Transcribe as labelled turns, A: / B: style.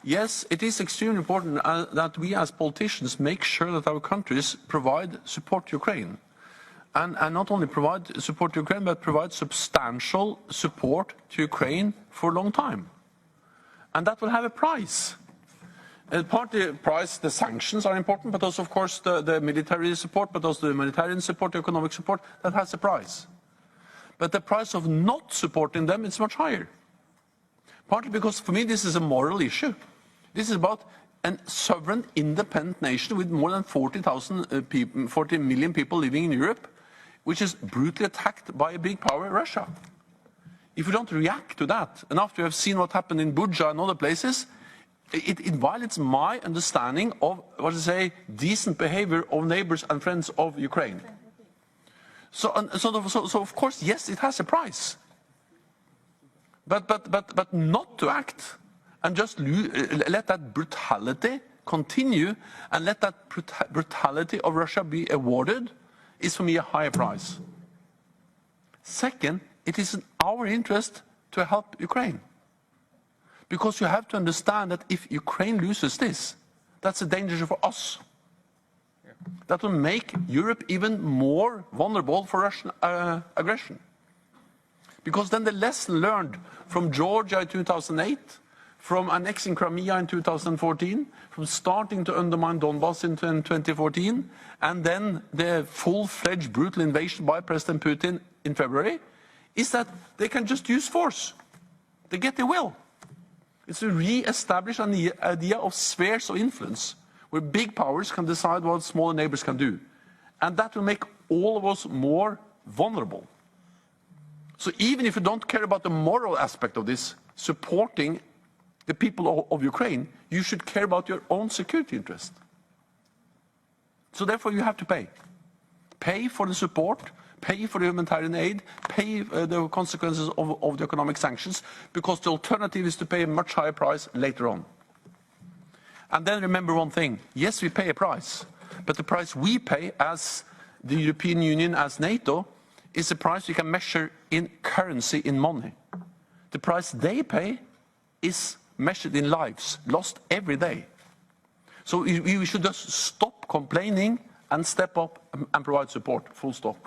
A: Yes, it is extremely important that we as politicians make sure that our countries provide support to Ukraine. And not only provide support to Ukraine, but provide substantial support to Ukraine for a long time. And that will have a price. And part of the price, the sanctions are important, but also, of course, the military support, but also the humanitarian support, the economic support, that has a price. But the price of not supporting them is much higher. Partly because, for me, this is a moral issue. This is about a sovereign, independent nation with more than 40 million people living in Europe, which is brutally attacked by a big power, Russia. If we don't react to that, and after we have seen what happened in Bucha and other places, it violates my understanding of, decent behavior of neighbors and friends of Ukraine. So of course, yes, it has a price. But not to act and just let that brutality continue and let that brutality of Russia be awarded is for me a higher price. Second, it is in our interest to help Ukraine. Because you have to understand that if Ukraine loses this, that's a danger for us. That will make Europe even more vulnerable for Russian aggression. Because then the lesson learned from Georgia in 2008, from annexing Crimea in 2014, from starting to undermine Donbass in 2014, and then the full-fledged brutal invasion by President Putin in February, is that they can just use force. They get their will. It's to re-establish an idea of spheres of influence, where big powers can decide what smaller neighbors can do. And that will make all of us more vulnerable. So even if you don't care about the moral aspect of this, supporting the people of Ukraine, you should care about your own security interest. So therefore you have to pay. Pay for the support, pay for the humanitarian aid, pay the consequences of the economic sanctions, because the alternative is to pay a much higher price later on. And then remember one thing, yes, we pay a price, but the price we pay as the European Union, as NATO, is a price you can measure in currency, in money. The price they pay is measured in lives, lost every day. So we should just stop complaining and step up and provide support, full stop.